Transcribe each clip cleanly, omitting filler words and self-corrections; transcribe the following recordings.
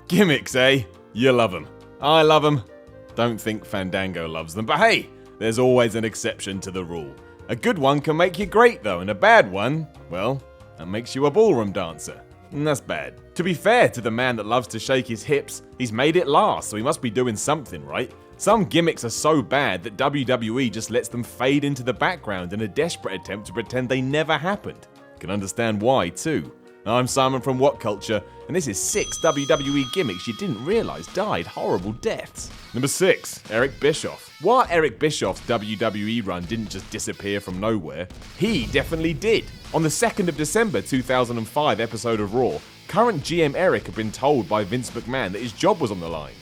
Gimmicks, eh? You love them. I love them. Don't think Fandango loves them, but hey, there's always an exception to the rule. A good one can make you great though, and a bad one, well, that makes you a ballroom dancer. And that's bad. To be fair to the man that loves to shake his hips, he's made it last, so he must be doing something right. Some gimmicks are so bad that WWE just lets them fade into the background in a desperate attempt to pretend they never happened. Can understand why too. I'm Simon from WhatCulture, and this is 6 WWE gimmicks you didn't realise died horrible deaths. Number 6, Eric Bischoff. While Eric Bischoff's WWE run didn't just disappear from nowhere, he definitely did. On the 2nd of December 2005 episode of Raw, current GM Eric had been told by Vince McMahon that his job was on the line.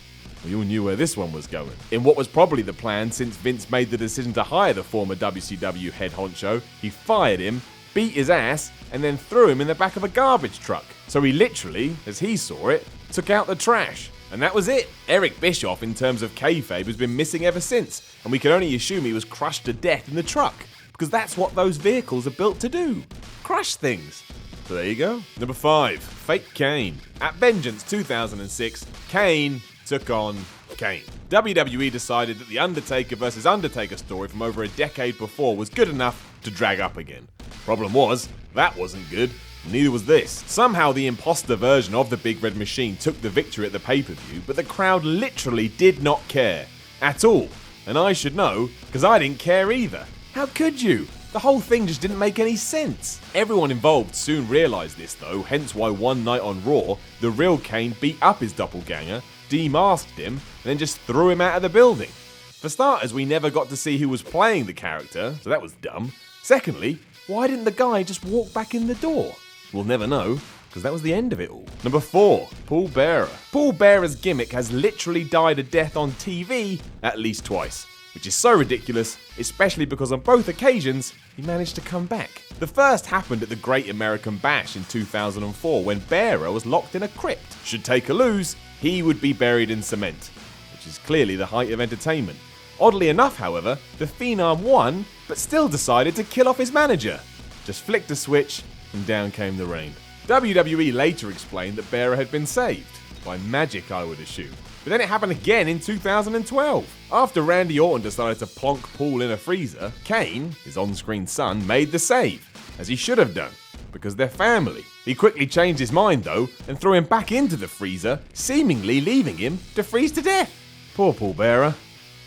We all knew where this one was going. In what was probably the plan since Vince made the decision to hire the former WCW head honcho, he fired him, beat his ass, and then threw him in the back of a garbage truck. So he literally, as he saw it, took out the trash. And that was it. Eric Bischoff, in terms of kayfabe, has been missing ever since, and we can only assume he was crushed to death in the truck, because that's what those vehicles are built to do. Crush things. So there you go. Number 5, Fake Kane. At Vengeance 2006, Kane took on Kane. WWE decided that the Undertaker vs. Undertaker story from over a decade before was good enough to drag up again. Problem was, that wasn't good. Neither was this. Somehow the imposter version of the Big Red Machine took the victory at the pay-per-view, but the crowd literally did not care. At all. And I should know, because I didn't care either. How could you? The whole thing just didn't make any sense. Everyone involved soon realised this though, hence why one night on Raw, the real Kane beat up his doppelganger, demasked him, and then just threw him out of the building. For starters, we never got to see who was playing the character, so that was dumb. Secondly, why didn't the guy just walk back in the door? We'll never know, because that was the end of it all. Number 4, Paul Bearer. Paul Bearer's gimmick has literally died a death on TV at least twice, which is so ridiculous, especially because on both occasions, he managed to come back. The first happened at the Great American Bash in 2004 when Bearer was locked in a crypt. Should Taker lose, he would be buried in cement, which is clearly the height of entertainment. Oddly enough, however, the Phenom won, but still decided to kill off his manager. Just flicked a switch, and down came the rain. WWE later explained that Bearer had been saved. By magic, I would assume. But then it happened again in 2012. After Randy Orton decided to plonk Paul in a freezer, Kane, his on-screen son, made the save, as he should have done, because they're family. He quickly changed his mind though, and threw him back into the freezer, seemingly leaving him to freeze to death. Poor Paul Bearer.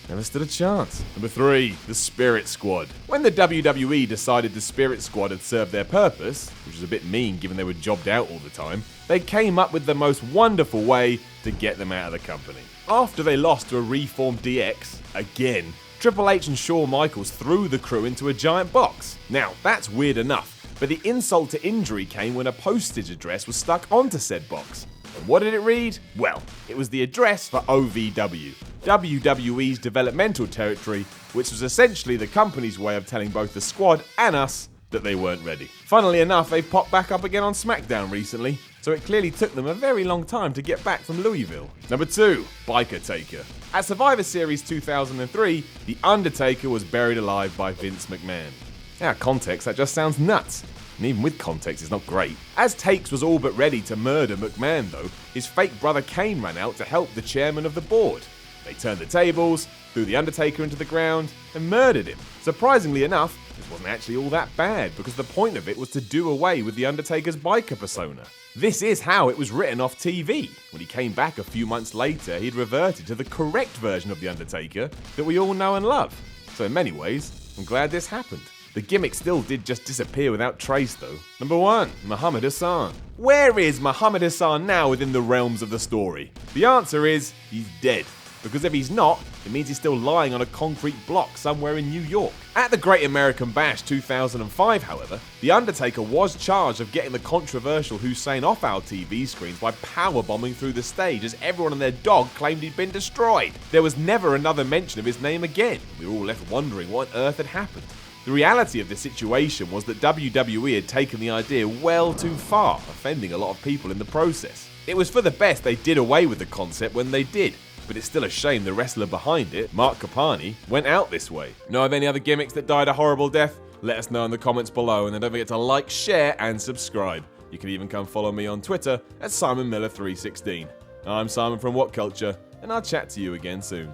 Never stood a chance. Number 3, the Spirit Squad. When the WWE decided the Spirit Squad had served their purpose, which was a bit mean given they were jobbed out all the time, they came up with the most wonderful way to get them out of the company. After they lost to a reformed DX, again, Triple H and Shawn Michaels threw the crew into a giant box. Now, that's weird enough, but the insult to injury came when a postage address was stuck onto said box. And what did it read? Well, it was the address for OVW, WWE's developmental territory, which was essentially the company's way of telling both the squad and us that they weren't ready. Funnily enough, they've popped back up again on SmackDown recently, so it clearly took them a very long time to get back from Louisville. Number 2, Biker Taker. At Survivor Series 2003, The Undertaker was buried alive by Vince McMahon. Out of context, that just sounds nuts. And even with context, it's not great. As Takes was all but ready to murder McMahon though, his fake brother Kane ran out to help the chairman of the board. They turned the tables, threw The Undertaker into the ground, and murdered him. Surprisingly enough, this wasn't actually all that bad, because the point of it was to do away with The Undertaker's biker persona. This is how it was written off TV. When he came back a few months later, he'd reverted to the correct version of The Undertaker that we all know and love. So in many ways, I'm glad this happened. The gimmick still did just disappear without trace though. Number 1, Muhammad Hassan. Where is Muhammad Hassan now within the realms of the story? The answer is, he's dead. Because if he's not, it means he's still lying on a concrete block somewhere in New York. At the Great American Bash 2005, however, The Undertaker was charged of getting the controversial Hussein off our TV screens by powerbombing through the stage as everyone and their dog claimed he'd been destroyed. There was never another mention of his name again. We were all left wondering what on earth had happened. The reality of the situation was that WWE had taken the idea well too far, offending a lot of people in the process. It was for the best they did away with the concept when they did, but it's still a shame the wrestler behind it, Mark Capani, went out this way. Know of any other gimmicks that died a horrible death? Let us know in the comments below, and then don't forget to like, share, and subscribe. You can even come follow me on Twitter at SimonMiller316. I'm Simon from WhatCulture, and I'll chat to you again soon.